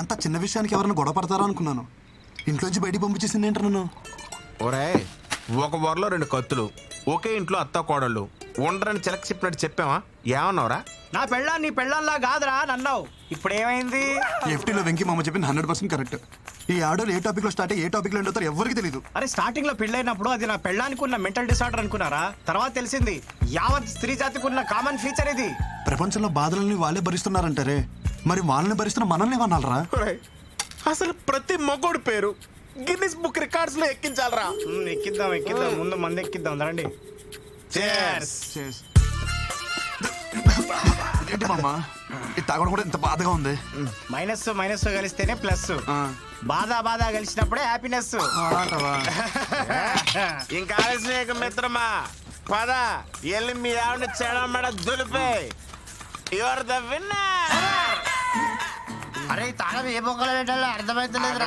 అంత చిన్న విషయానికి ఎవరైనా గొడవ పడతారా అనుకున్నాను. ఇంట్లోంచి బయటికి పంపించేసింది ఏంటి నన్ను? ఒరే, ఒక వరలో 2 కత్తులు, ఒకే ఇంట్లో అత్త కోడళ్ళు ఉండరని చిలక చెప్పినట్టు చెప్పావా? ఏమన్నావురా? నా పెళ్ళాం నీ పెళ్ళంలా కాదురా నన్నావు. ఇప్పుడు ఏమైంది? ఎఫ్టీలో వెంకీ మామ చెప్పింది 100% కరెక్ట్. ఈ ఆడోళ్ళు ఏ టాపిక్ లో స్టార్ట్ అయ్యి ఏ టాపిక్ లో ఎండుతారో ఎవరికి తెలియదు. అరే స్టార్టింగ్ లో పెళ్ళైనప్పుడు అది నా పెళ్ళానికి ఉన్న మెంటల్ డిసార్డర్ అనుకున్నారా? తర్వాత తెలిసింది యావత్ స్త్రీ జాతికి ఉన్న కామన్ ఫీచర్ ఇది. ప్రపంచంలో బాధలని వాళ్ళే భరిస్తున్నారంటారే, మరి వాళ్ళని భరిస్తున్న మనల్ని ఏమన్నారా? ఒరేయ్, అసలు ప్రతి మగోడు పేరు గిన్నిస్ బుక్ రికార్డ్స్ లో ఎక్కించాలరా. ఎక్కిద్దాం ముందు మంది ఎక్కిద్దాం రండి. Cheers. ఏంటి మామ ఇది తాగడం కూడా ఇంత బాధగా ఉంది? మైనస్ కలిస్తేనే ప్లస్. బాధ కలిసినప్పుడే హ్యాపీనెస్. ఇంకా ఆలస్యం మిత్రమా, పద ఎల్లి మీ ఆవిడ చెడమడ దులిపే. Your the winner. అరే తాళం ఏ బొక్కలు పెట్టాలో అర్థమైతలేదు.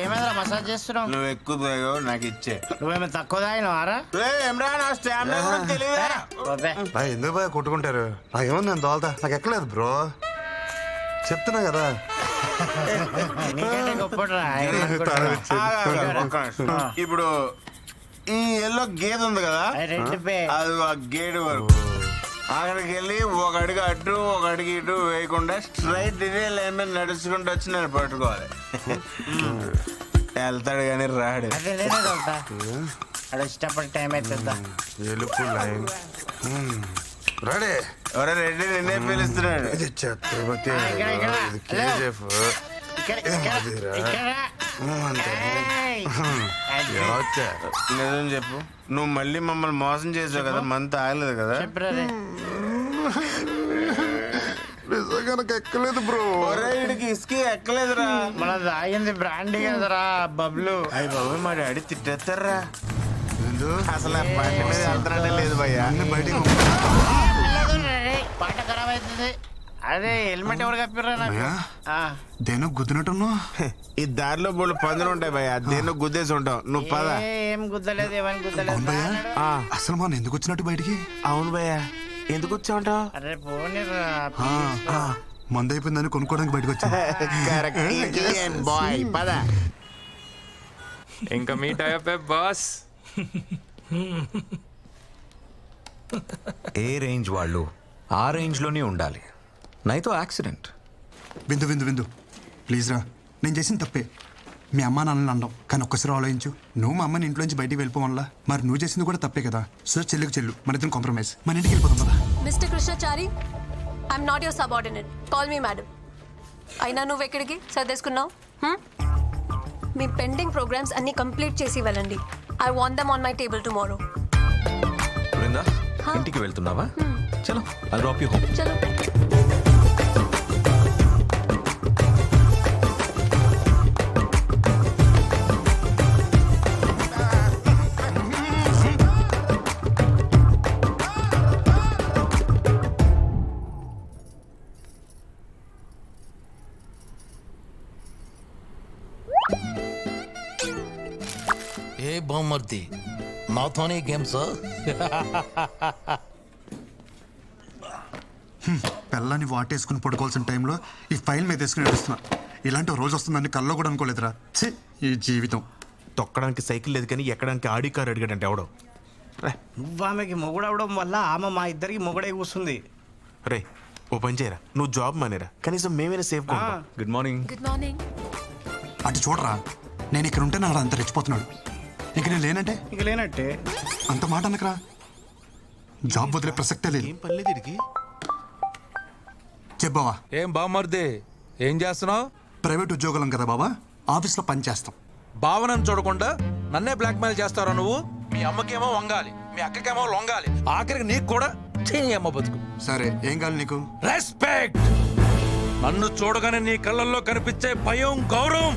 ఏమైందిరా మసాజ్ చేస్తున్నావు? నువ్వు ఎక్కువ నాకు ఇచ్చే. నువ్వేమో తక్కువ తాగినవారా? ఎందుకు బాగా కొట్టుకుంటారు? నాకేముంది, నేను తోలుతా, నాకు ఎక్కలేదు బ్రో, చెప్తున్నా కదా. ఇప్పుడు ఈ ఎల్లో గేదె ఉంది కదా, అది ఆ గేడు వరకు అక్కడికి వెళ్ళి ఒక అడుగు అటు ఒక అడుగు ఇటు వేయకుండా స్ట్రైట్ ఇదే లైన్ మీద నడుచుకుంటూ వచ్చి నేను పట్టుకోవాలి. వెళ్తాడు కానీ రాడు. ఇష్టపడి టైం అవుతుందా? రెడీ ఎవరో రెడ్డి నిన్నే పిలుస్తున్నాడు. ఛత్రపతి నిజం చెప్పు, నువ్వు మళ్ళీ మమ్మల్ని మోసం చేసావు కదా, మంత్ ఆగలేదు కదా? నిజంగా నాకు ఎక్కలేదు బ్రో. వీడికి ఇసుకి ఎక్కలేదురా. మన తాగింది బ్రాండ్ కదరా బబ్లు. అయ్యి బాబు మా డాడీ తిట్టేస్తారా. అసలు ఆ బండి మీద వెళ్తానే లేదు భయ్యా. బయటికి పాట ఖరాబ్ అవుతుంది. అదే హెల్మెట్ ఎవరు కప్పిర్రా? దేనో గుద్దినట్టున్నా. ఈ దారిలో బోళ్ళు పందులు ఉంటాయి భయ్యా, దేన్నో గుద్దేసి ఉంటావు. నువ్వు పద. ఏం గుద్దలేదు, ఏమని గుద్దలేదు. అవును భయ్యా, అసలు మనం ఎందుకు వచ్చినట్టు బయటికి? అవును భయ్యా, ఎందుకు వచ్చావుంటావు? అరే పోనీరా, మందు అయిపోయిందని కొనుక్కోవడానికి బయటకు వచ్చా. బాయ్ పద. ఇంకా మీట్ అయ్యే బాస్. ఏ రేంజ్ వాళ్ళు ఆ రేంజ్లోనే ఉండాలి, నైతో యాక్సిడెంట్. విందు ప్లీజ్ రా, నేను చేసిన తప్పే. మీ అమ్మ నాన్నని అనడం, కానీ ఒక్కసారి ఆలోచించు. నువ్వు మా అమ్మని ఇంట్లోంచి బయటికి వెళ్ళిపోవల్ల, మరి నువ్వు చేసింది కూడా తప్పే కదా. సో చెల్లుకు చెల్లు, మన ఇద్దరం కాంప్రమైజ్, మన ఇంటికి వెళ్ళిపోతాం కదా. Mister Krishnachari, I'm not your subordinate, call me madam. అయినా నువ్వు ఎక్కడికి సర్దేసుకున్నావు? మీ పెండింగ్ ప్రోగ్రామ్స్ అన్ని కంప్లీట్ చేసి వెళ్ళండి. I want them on my table tomorrow. Brinda, ఇంటికి వెళ్తున్నావా? చలో, ఐ డ్రాప్ యు హోమ్. చలో. ఏ బామ్మర్ది, నాతోనే గేమ్స్? పిల్లని వాటేసుకుని పడుకోవాల్సిన టైంలో ఈ ఫైల్ మీద వేసుకుని నడుస్తున్నా. ఇలాంటి రోజు వస్తుందని కల్లో కూడా అనుకోలేదురా. ఛీ, ఈ జీవితం. తొక్కడానికి సైకిల్ లేదు కానీ ఎక్కడానికి ఆడి కారు అడిగాడంటే ఎవడో. నువ్వు ఆమెకి మొగుడవడం వల్ల ఆమె మా ఇద్దరికి మొగుడే కూస్తుంది. రే ఓ పని చేయరా, నువ్వు జాబ్ మానేరా, కనీసం మేమైనా safe. Good morning. Good morning. అటు చూడరా, నేను ఇక్కడ ఉంటే నాడు అంత రెచ్చిపోతున్నాడు. ఇంక నేను లేనంటే ఇక లేనట్టే. అంత మాట అనకరా, జాబ్ వదిలే ప్రసక్తే లేదు. ఏం పర్లేదు వీడికి. చెప్పావా? ఏం బామ్మర్ది, ఏం చేస్తున్నావు? ప్రైవేట్ ఉద్యోగులం కదా బాబా, ఆఫీస్లో పని చేస్తాం. భావనను చూడకుండా నన్నే బ్లాక్మెయిల్ చేస్తారా నువ్వు? మీ అమ్మకేమో వంగాలి, మీ అక్కకేమో లొంగాలి, ఆఖరికి నీకు కూడా అమ్మ బతుకు. సరే, ఏం కావాలి నీకు? రెస్పెక్ట్. నన్ను చూడగానే నీ కళ్ళల్లో కనిపించే భయం, గౌరవం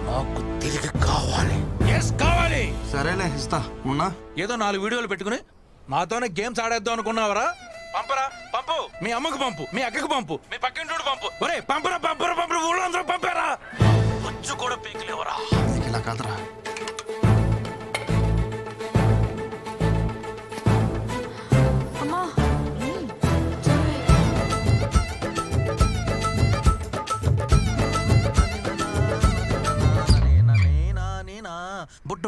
నాకు తిరిగి కావాలి. ఎస్ కావాలి. సరేలే, ఇస్తా. ఉన్నా ఏదో 4 వీడియోలు పెట్టుకుని నాతోనే గేమ్స్ ఆడేద్దాం అనుకున్నావరా? పంపరా, పంపు. మీ అమ్మకు పంపు, మీ అక్కకు పంపు, మీ పక్కింటోడు పంపు. ఒరే పంపరా, ఊళ్ళో అందరూ పంపారా? వచ్చి కూడా పీకలేవరా? ఇలా కాదురా. అమ్మా,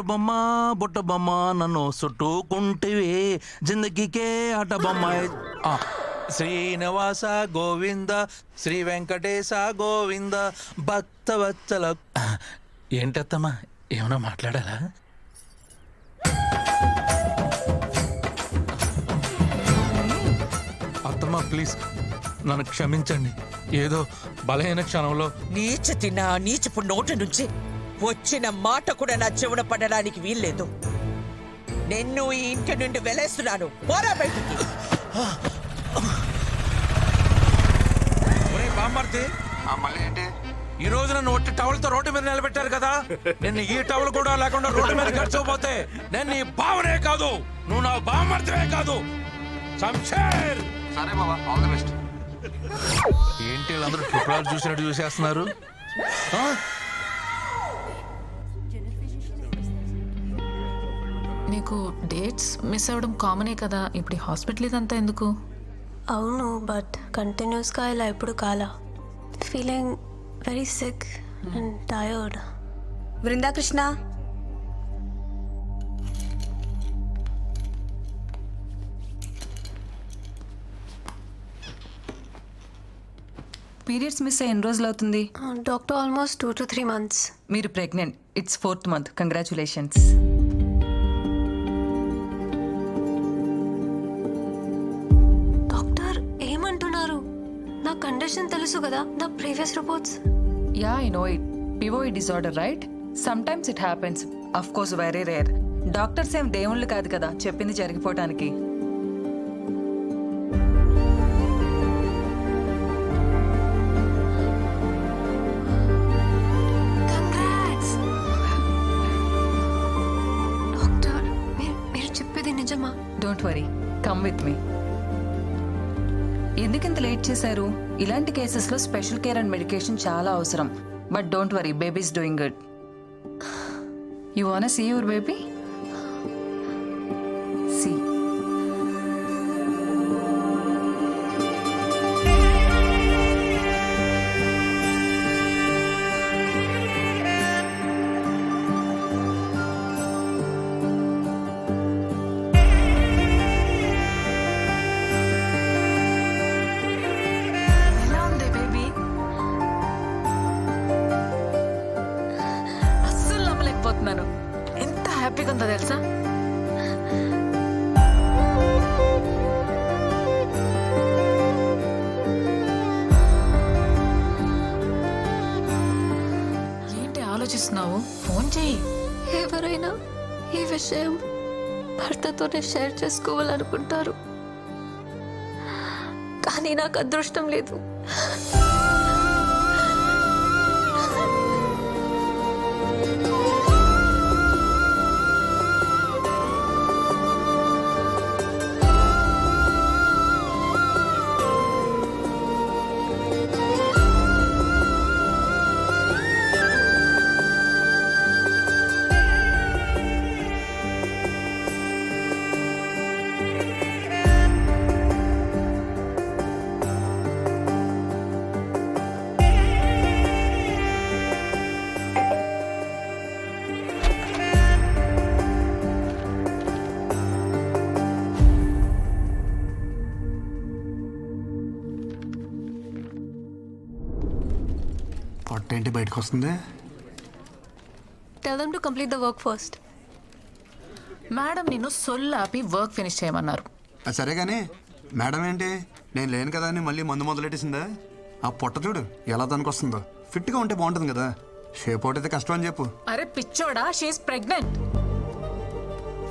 బొమ్మ బుట్ట బొమ్మ నన్ను చుట్టుకుంటివి జిందగీకే ఆట బొమ్మ. ఆ, శ్రీనివాస గోవింద శ్రీ వెంకటేశ గోవింద భక్తవత్సల. ఏంటత్తమ్మా ఏమైనా మాట్లాడాలా? అత్తమ్మా ప్లీజ్ నన్ను క్షమించండి. ఏదో బలహీన క్షణంలో నీచపు నోటి నుంచి వచ్చిన మాట కూడా నా చెవున పడడానికి వీల్లేదు. నిన్ను ఈ ఇంటి నుండి వెలేస్తున్నాను. పోరా బయటికి. ఒరేయ్ బామ్మర్ది, మళ్ళీ ఏంటి? ఈ రోజు నన్ను ఒట్టి టవల్తో రోడ్డు మీద నిలబెట్టారు కదా, నిన్ను ఈ టవల్ కూడా లేకుండా రోడ్డు మీద గడిచిపోతే నేను నీ బావనే కాదు, నువ్వు నా బామ్మర్దివే కాదు. శంషేర్. సరే బాబా, ఆల్ ది బెస్ట్. ఏంటి వీళ్ళందరూ ట్రిపుల్ చూసినట్టు చూసేస్తున్నారు? ఆ? నీకు డేట్స్ మిస్ అవ్వడం కామనే కదా, ఇప్పుడు హాస్పిటల్ ఇదంతా ఎందుకు? అవును, బట్ కంటిన్యూస్గా ఇలా ఎప్పుడు కాలా. Feeling very sick and tired. Brindakrishna, periods miss అయ్యి ఎన్ని రోజులు అవుతుంది? Doctor almost 2 to 3 months. మీరు pregnant. It's 4th month. Congratulations. Doctor ఏమంటున్నారు? నా కండిషన్ తెలుసు కదా, నా previous reports. Yeah, I know it. పివోయిడ్ disorder, right? Sometimes it happens. Of course very rare. Doctors ఏం దేవుళ్ళు కాదు కదా చెప్పింది జరిగిపోవటానికి. Congrats doctor. మీరు చెప్పేది నిజమా? Don't worry, come with me. ఎందుకింత లేట్ చేశారు? ఇలాంటి కేసెస్లో స్పెషల్ కేర్ అండ్ మెడికేషన్ చాలా అవసరం. But don't worry, babies doing good. You want see your baby? See. ఎలా ఉంది బేబీ? అస్సలు నమ్మలేకపోతున్నాను. ఎంత హ్యాపీగా ఉందో తెలుసా? ఏంటి ఆలోచిస్తున్నావు? ఫోన్ చెయ్యి. ఎవరైనా ఈ విషయం భర్తతోనే షేర్ చేసుకోవాలనుకుంటారు, కానీ నాకు అదృష్టం లేదు. పొట్ట ఏంటి బయటకు వస్తుంది? Tell them to complete the work first. Madam నిన్ను సొల్లాపి వర్క్ ఫినిష్ చేయమన్నారు. అది సరే కానీ మేడం ఏంటి నేను లేను కదా అని మళ్ళీ మందు మొదలెట్టేసిందా? ఆ పొట్ట చూడు ఎలా దానికి వస్తుందో. ఫిట్గా ఉంటే బాగుంటుంది కదా, షేప్ అవుట్ అయితే కష్టం అని చెప్పు. అరే పిచ్చోడా, షీఈస్ ప్రెగ్నెంట్.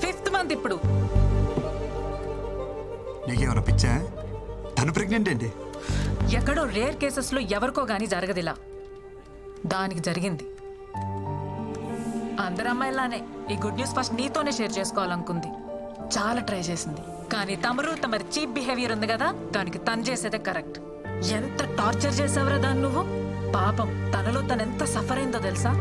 5th month ఇప్పుడు. నీకేమైనా పిచ్చా? తను ప్రెగ్నెంట్ ఏంటి? ఎక్కడో రేర్ కేసెస్లో ఎవరికో గానీ జరగదిలా, దానికి జరిగింది. అందరు అమ్మాయిలానే ఈ గుడ్ న్యూస్ ఫస్ట్ నీతోనే షేర్ చేసుకోవాలనుకుంది. చాలా ట్రై చేసింది, కానీ తమరి చీప్ బిహేవియర్ ఉంది కదా, దానికి తను చేసేదే కరెక్ట్. ఎంత టార్చర్ చేసావురా దాన్ని నువ్వు. పాపం తనలో తను ఎంత సఫర్ అయిందో తెలుసా?